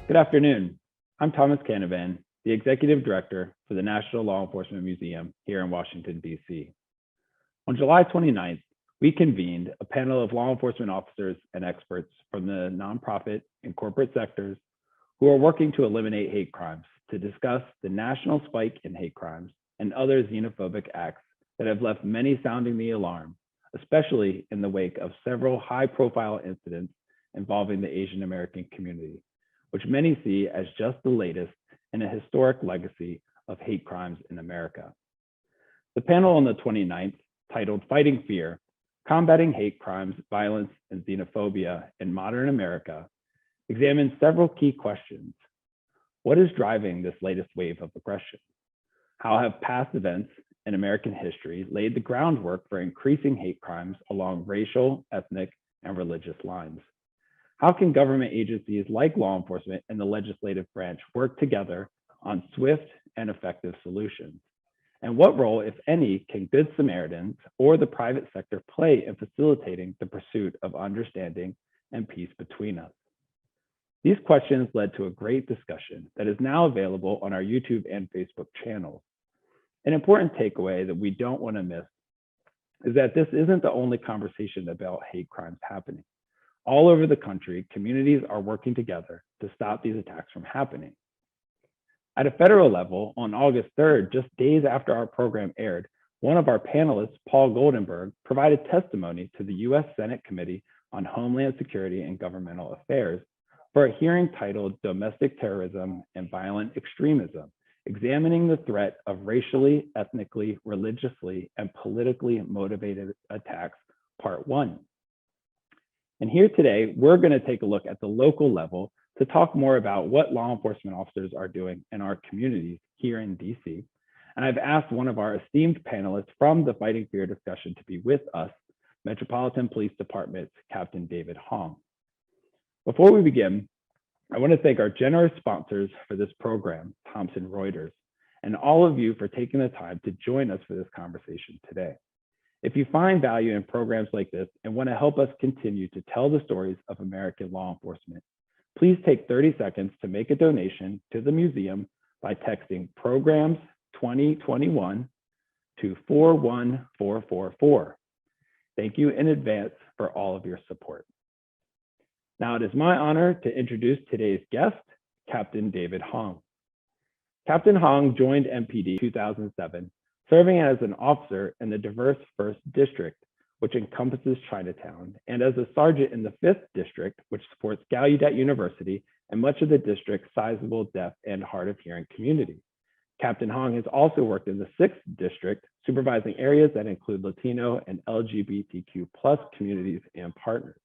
Good afternoon. I'm Thomas Canavan, the Executive Director for the National Law Enforcement Museum here in Washington, D.C. On July 29th, we convened a panel of law enforcement officers and experts from the nonprofit and corporate sectors who are working to eliminate hate crimes to discuss the national spike in hate crimes and other xenophobic acts that have left many sounding the alarm, especially in the wake of several high-profile incidents involving the Asian American community, which many see as just the latest in a historic legacy of hate crimes in America. The panel on the 29th, titled Fighting Fear, Combating Hate Crimes, Violence, and Xenophobia in Modern America, examines several key questions. What is driving this latest wave of aggression? How have past events in American history laid the groundwork for increasing hate crimes along racial, ethnic, and religious lines? How can government agencies like law enforcement and the legislative branch work together on swift and effective solutions? And what role, if any, can Good Samaritans or the private sector play in facilitating the pursuit of understanding and peace between us? These questions led to a great discussion that is now available on our YouTube and Facebook channels. An important takeaway that we don't want to miss is that this isn't the only conversation about hate crimes happening. All over the country, communities are working together to stop these attacks from happening. At a federal level, on August 3rd, just days after our program aired, one of our panelists, Paul Goldenberg, provided testimony to the U.S. Senate Committee on Homeland Security and Governmental Affairs for a hearing titled Domestic Terrorism and Violent Extremism, examining the threat of racially, ethnically, religiously, and politically motivated attacks, Part 1. And here today, we're going to take a look at the local level to talk more about what law enforcement officers are doing in our communities here in DC. And I've asked one of our esteemed panelists from the Fighting Fear discussion to be with us, Metropolitan Police Department's Captain David Hong. Before we begin, I want to thank our generous sponsors for this program, Thomson Reuters, and all of you for taking the time to join us for this conversation today. If you find value in programs like this and want to help us continue to tell the stories of American law enforcement, please take 30 seconds to make a donation to the museum by texting Programs 2021 to 41444. Thank you in advance for all of your support. Now it is my honor to introduce today's guest, Captain David Hong. Captain Hong joined MPD in 2007, serving as an officer in the diverse 1st District, which encompasses Chinatown, and as a sergeant in the 5th District, which supports Gallaudet University and much of the district's sizable deaf and hard of hearing community. Captain Hong has also worked in the 6th District, supervising areas that include Latino and LGBTQ+ communities and partners.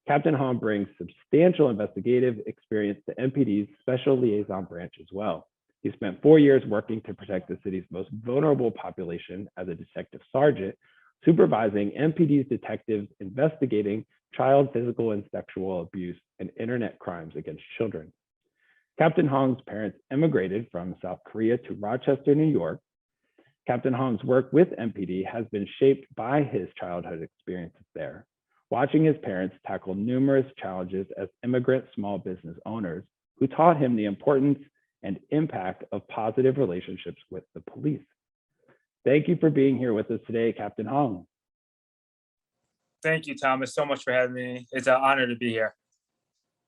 Captain Hong brings substantial investigative experience to MPD's Special Liaison Branch as well. He spent 4 years working to protect the city's most vulnerable population as a detective sergeant, supervising MPD's detectives investigating child physical and sexual abuse and internet crimes against children. Captain Hong's parents immigrated from South Korea to Rochester, New York. Captain Hong's work with MPD has been shaped by his childhood experiences there, watching his parents tackle numerous challenges as immigrant small business owners who taught him the importance and impact of positive relationships with the police. Thank you for being here with us today, Captain Hong. Thank you, Thomas, so much for having me. It's an honor to be here.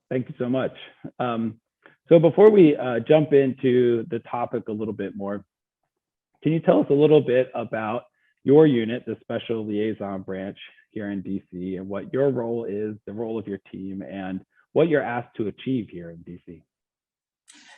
Thank you so much. So before we jump into the topic a little bit more, can you tell us a little bit about your unit, the Special Liaison Branch here in DC, and what your role is, the role of your team, and what you're asked to achieve here in DC?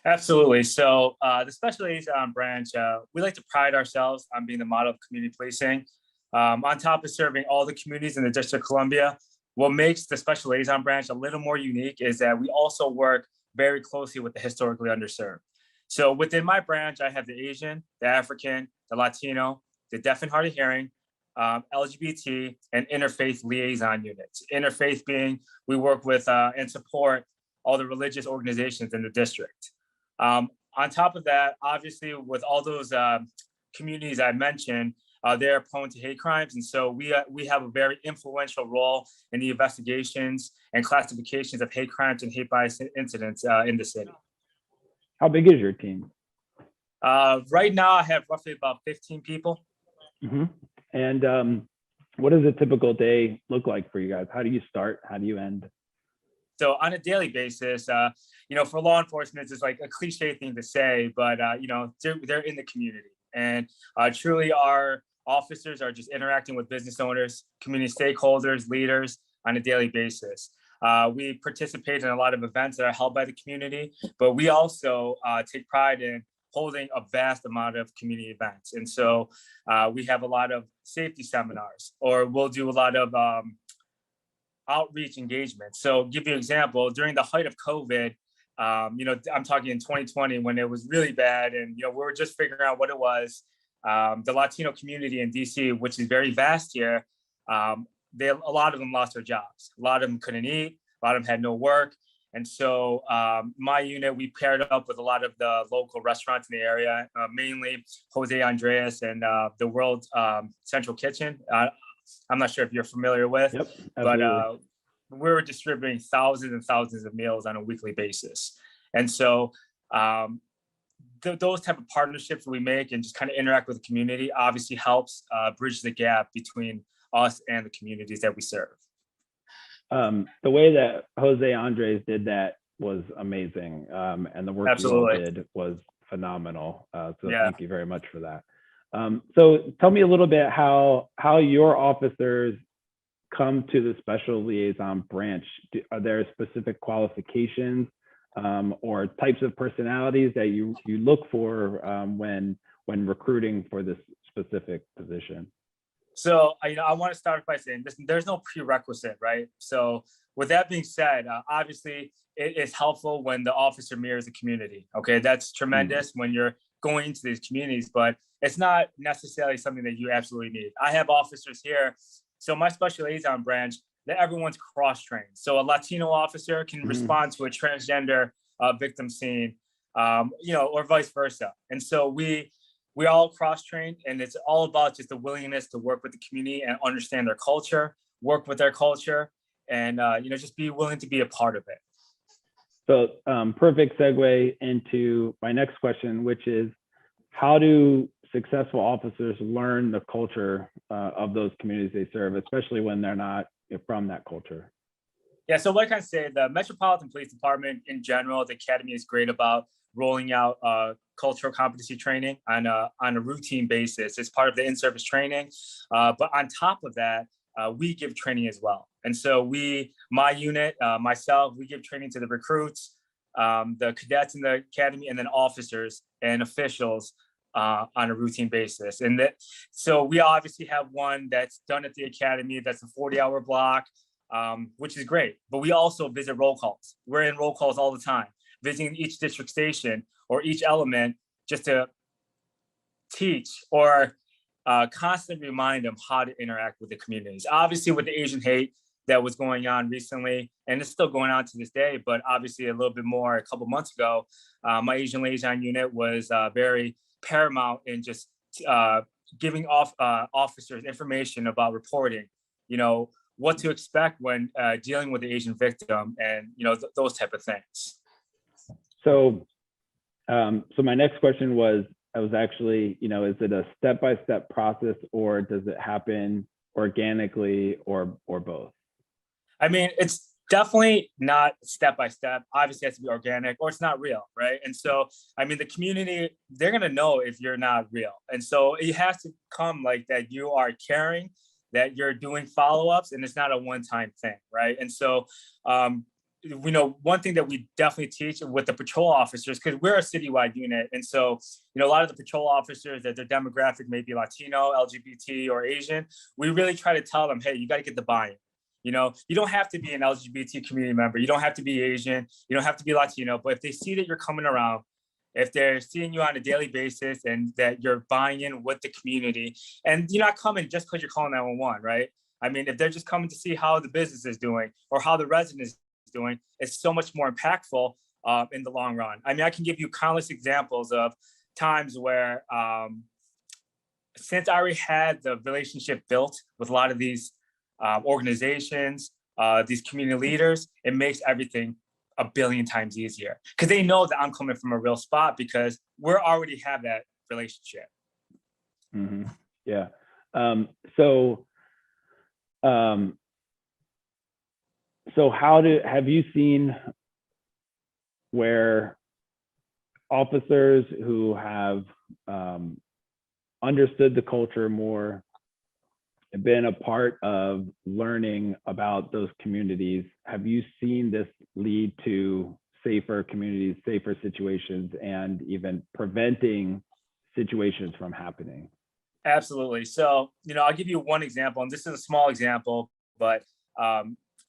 Absolutely. So the Special Liaison Branch, we like to pride ourselves on being the model of community policing. On top of serving all the communities in the District of Columbia, what makes the Special Liaison Branch a little more unique is that we also work very closely with the historically underserved. So within my branch, I have the Asian, the African, the Latino, the deaf and hard of hearing, LGBT, and interfaith liaison units. Interfaith being we work with and support all the religious organizations in the district. On top of that, obviously, with all those communities I mentioned, they're prone to hate crimes. And so we have a very influential role in the investigations and classifications of hate crimes and hate bias incidents in the city. How big is your team? Right now, I have roughly about 15 people. Mm-hmm. And what does a typical day look like for you guys? How do you start? How do you end? So on a daily basis, for law enforcement, it's like a cliche thing to say, but they're in the community, and truly our officers are just interacting with business owners, community stakeholders, leaders on a daily basis. We participate in a lot of events that are held by the community, but we also take pride in holding a vast amount of community events. And so we have a lot of safety seminars, or we'll do a lot of outreach engagement. So give you an example, during the height of COVID, I'm talking in 2020 when it was really bad, and we were just figuring out what it was. The Latino community in DC, which is very vast here, a lot of them lost their jobs. A lot of them couldn't eat. A lot of them had no work. And so my unit, we paired up with a lot of the local restaurants in the area, mainly Jose Andres and the World Central Kitchen. I'm not sure if you're familiar with, Yep, but we were distributing thousands and thousands of meals on a weekly basis. And so those type of partnerships we make and just kind of interact with the community obviously helps bridge the gap between us and the communities that we serve. The way that Jose Andres did that was amazing. And the work you all did was phenomenal. Thank you very much for that. So tell me a little bit how your officers come to the Special Liaison Branch. Are there specific qualifications or types of personalities that you look for when recruiting for this specific position? So, I want to start by saying there's no prerequisite, right? So with that being said, obviously it is helpful when the officer mirrors the community. Okay, that's tremendous when you're going into these communities, but it's not necessarily something that you absolutely need. I have officers here. So my Special Liaison Branch, that everyone's cross-trained. So a Latino officer can respond to a transgender victim scene, or vice versa. And so we all cross-trained, and it's all about just the willingness to work with the community and understand their culture, work with their culture, and just be willing to be a part of it. So perfect segue into my next question, which is, how do successful officers learn the culture of those communities they serve, especially when they're not from that culture? Yeah, so like I said, the Metropolitan Police Department in general, the Academy is great about rolling out cultural competency training on a routine basis. It's part of the in-service training. But on top of that, we give training as well. And so my unit, myself, we give training to the recruits, the cadets in the academy, and then officers and officials on a routine basis. And so we obviously have one that's done at the academy. That's a 40-hour block, which is great. But we also visit roll calls. We're in roll calls all the time, visiting each district station or each element just to teach or constantly remind them how to interact with the communities. Obviously, with the Asian hate that was going on recently, and it's still going on to this day, but obviously a little bit more a couple months ago, my Asian liaison unit was very paramount in just giving officers information about reporting, what to expect when dealing with the Asian victim, and those type of things. So my next question was actually, is it a step-by-step process, or does it happen organically, or both? I mean, it's definitely not step-by-step. Obviously, it has to be organic, or it's not real, right? And so, I mean, the community, they're going to know if you're not real. And so it has to come like that you are caring, that you're doing follow-ups, and it's not a one-time thing, right? And so, one thing that we definitely teach with the patrol officers, because we're a citywide unit. And so, a lot of the patrol officers, that their demographic may be Latino, LGBT, or Asian, we really try to tell them, hey, you got to get the buy-in. You don't have to be an LGBT community member. You don't have to be Asian. You don't have to be Latino. But if they see that you're coming around, if they're seeing you on a daily basis and that you're buying in with the community, and you're not coming just because you're calling 911, right? I mean, if they're just coming to see how the business is doing or how the resident is doing, it's so much more impactful in the long run. I mean, I can give you countless examples of times where, since I already had the relationship built with a lot of these organizations, these community leaders, it makes everything a billion times easier because they know that I'm coming from a real spot because we're already have that relationship. Mm-hmm. Yeah. So have you seen where officers who have understood the culture more, been a part of learning about those communities, have you seen this lead to safer communities, safer situations, and even preventing situations from happening? Absolutely. So, I'll give you one example, and this is a small example, but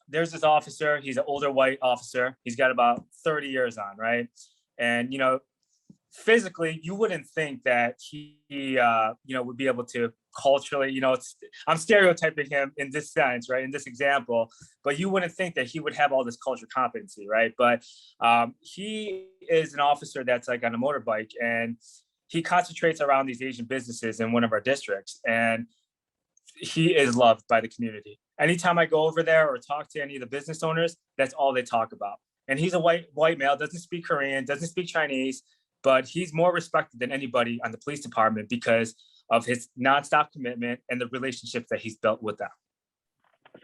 there's this officer, he's an older white officer. He's got about 30 years on, right? And, physically, you wouldn't think that he would be able to culturally, I'm stereotyping him in this sense, right? In this example, but you wouldn't think that he would have all this culture competency, right? But he is an officer that's like on a motorbike, and he concentrates around these Asian businesses in one of our districts, and he is loved by the community. Anytime I go over there or talk to any of the business owners, that's all they talk about. And he's a white male, doesn't speak Korean, doesn't speak Chinese, but he's more respected than anybody on the police department because of his nonstop commitment and the relationships that he's built with them.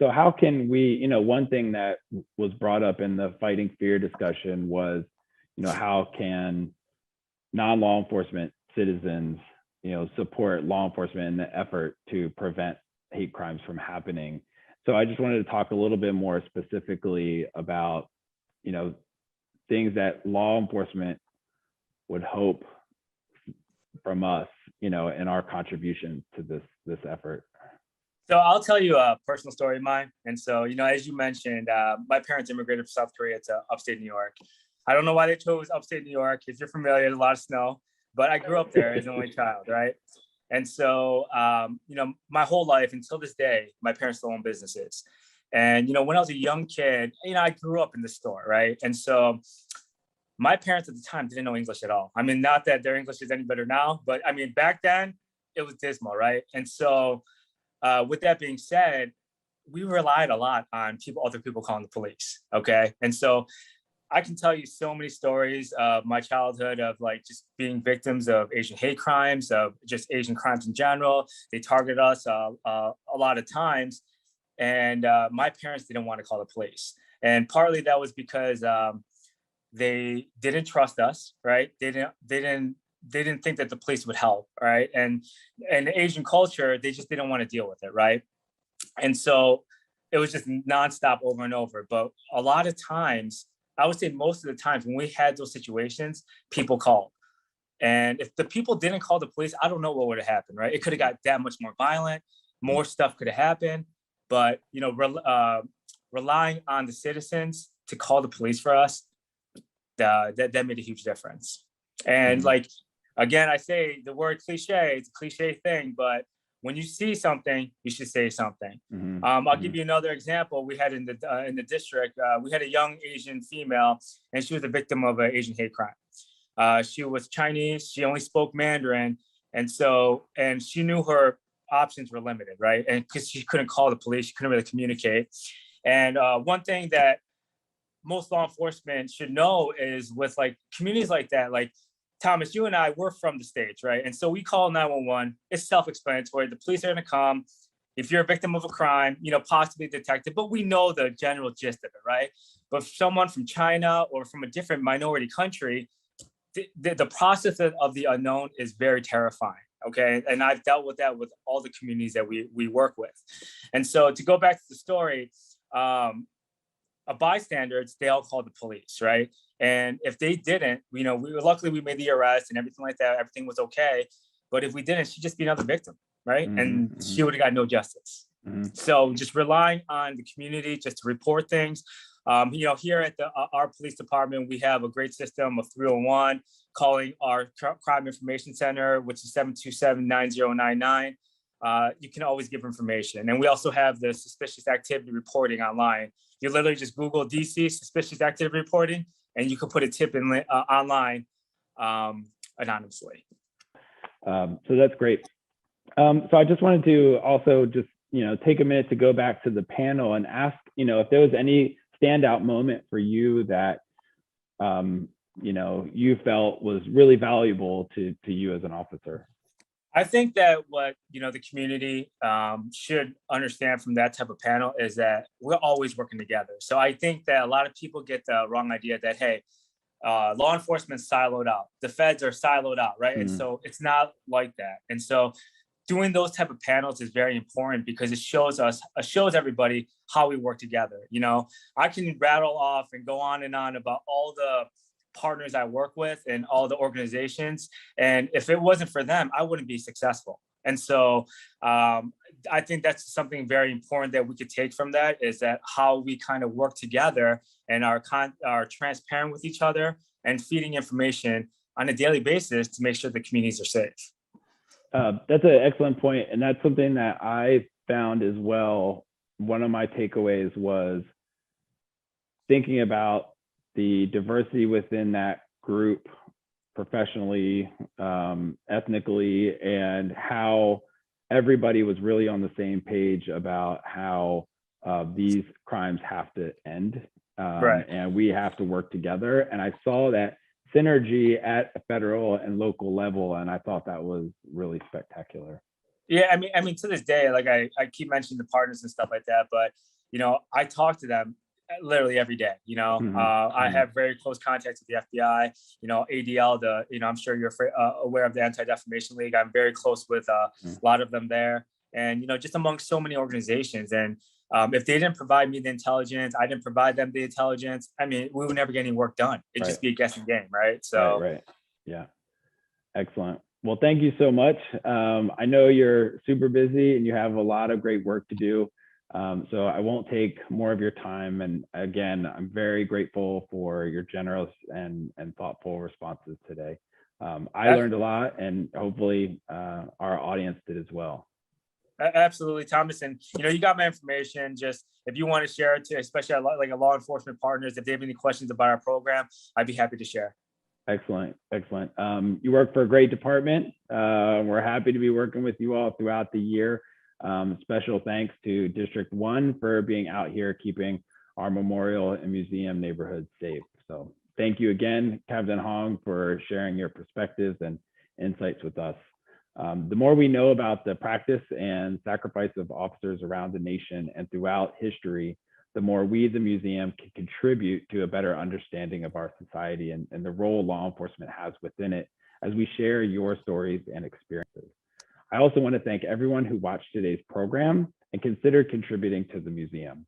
So how can we, one thing that was brought up in the Fighting Fear discussion was, how can non-law enforcement citizens, support law enforcement in the effort to prevent hate crimes from happening? So I just wanted to talk a little bit more specifically about, things that law enforcement would hope from us, in our contribution to this effort. So I'll tell you a personal story of mine. And so, as you mentioned, my parents immigrated from South Korea to upstate New York. I don't know why they chose upstate New York. If you're familiar, there's a lot of snow, but I grew up there as an only child, right? And so, my whole life until this day, my parents still own businesses. And, when I was a young kid, I grew up in the store, right? And so my parents at the time didn't know English at all. I mean, not that their English is any better now, but I mean, back then it was dismal, right? And so with that being said, we relied a lot on other people calling the police, okay? And so I can tell you so many stories of my childhood of like just being victims of Asian hate crimes, of just Asian crimes in general. They targeted us a lot of times. And my parents didn't want to call the police. And partly that was because they didn't trust us, right? They didn't think that the police would help, right? And Asian culture, they just didn't want to deal with it, right? And so it was just nonstop over and over. But a lot of times, I would say most of the times when we had those situations, people called. And if the people didn't call the police, I don't know what would have happened, right? It could have got that much more violent, more stuff could have happened. But, relying on the citizens to call the police for us, that made a huge difference. And like, again, I say the word cliche, it's a cliche thing, but when you see something, you should say something. I'll give you another example. We had in the district, we had a young Asian female, and she was a victim of an Asian hate crime. She was Chinese. She only spoke Mandarin. And she knew her options were limited, right? And because she couldn't call the police, she couldn't really communicate. And one thing that most law enforcement should know is with like communities like that, like Thomas, you and I, we're from the States, right? And so we call 911. It's self-explanatory. The police are going to come. If you're a victim of a crime, possibly detected, but we know the general gist of it, right? But for someone from China or from a different minority country, the process of the unknown is very terrifying. Okay. And I've dealt with that with all the communities that we work with. And so to go back to the story, bystanders, they all called the police, right? And if they didn't, luckily we made the arrest and everything like that, everything was okay. But if we didn't, she'd just be another victim, right? And she would have got no justice. So just relying on the community just to report things. Here at our police department, we have a great system of 301, calling our crime information center, which is 727-9099. You can always give information. And we also have the suspicious activity reporting online. You literally just Google DC suspicious activity reporting, and you can put a tip in online anonymously. So that's great. So I just wanted to also just, take a minute to go back to the panel and ask, if there was any standout moment for you that, you felt was really valuable to you as an officer. I think that what the community should understand from that type of panel is that we're always working together. So I think that a lot of people get the wrong idea that, hey, law enforcement's siloed out, the feds are siloed out, right? And so it's not like that. And so doing those type of panels is very important because it shows everybody how we work together. I can rattle off and go on and on about all the partners I work with and all the organizations. And if it wasn't for them, I wouldn't be successful. And so I think that's something very important that we could take from that, is that how we kind of work together and are transparent with each other and feeding information on a daily basis to make sure the communities are safe. That's an excellent point. And that's something that I found as well. One of my takeaways was thinking about the diversity within that group professionally, ethnically, and how everybody was really on the same page about how these crimes have to end. Right. And we have to work together. And I saw that synergy at a federal and local level, and I thought that was really spectacular. Yeah, I mean, to this day, like I keep mentioning the partners and stuff like that, but I talk to them literally every day. I have very close contacts with the FBI. ADL, I'm sure you're aware of the Anti-Defamation League. I'm very close with a lot of them there, and just among so many organizations. And if they didn't provide me the intelligence, I didn't provide them the intelligence, I mean, we would never get any work done. It'd just be a guessing game, right? So right. Yeah, excellent. Well, thank you so much. I know you're super busy and you have a lot of great work to do. So I won't take more of your time. And again, I'm very grateful for your generous and thoughtful responses today. I learned a lot, and hopefully our audience did as well. Absolutely, Thomas. And you got my information. Just if you want to share it to, especially like a law enforcement partners, if they have any questions about our program, I'd be happy to share. Excellent. You work for a great department. We're happy to be working with you all throughout the year. Special thanks to District 1 for being out here keeping our memorial and museum neighborhood safe. So thank you again, Captain Hong, for sharing your perspectives and insights with us. The more we know about the practice and sacrifice of officers around the nation and throughout history, the more we, the museum, can contribute to a better understanding of our society and the role law enforcement has within it as we share your stories and experiences. I also want to thank everyone who watched today's program and considered contributing to the museum.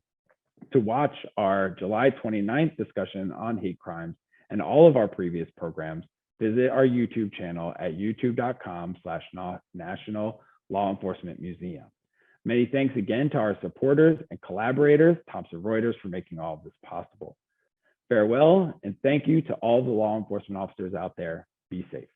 To watch our July 29th discussion on hate crimes and all of our previous programs, visit our YouTube channel at youtube.com/National Law Enforcement Museum. Many thanks again to our supporters and collaborators, Thomson Reuters, for making all of this possible. Farewell, and thank you to all the law enforcement officers out there. Be safe.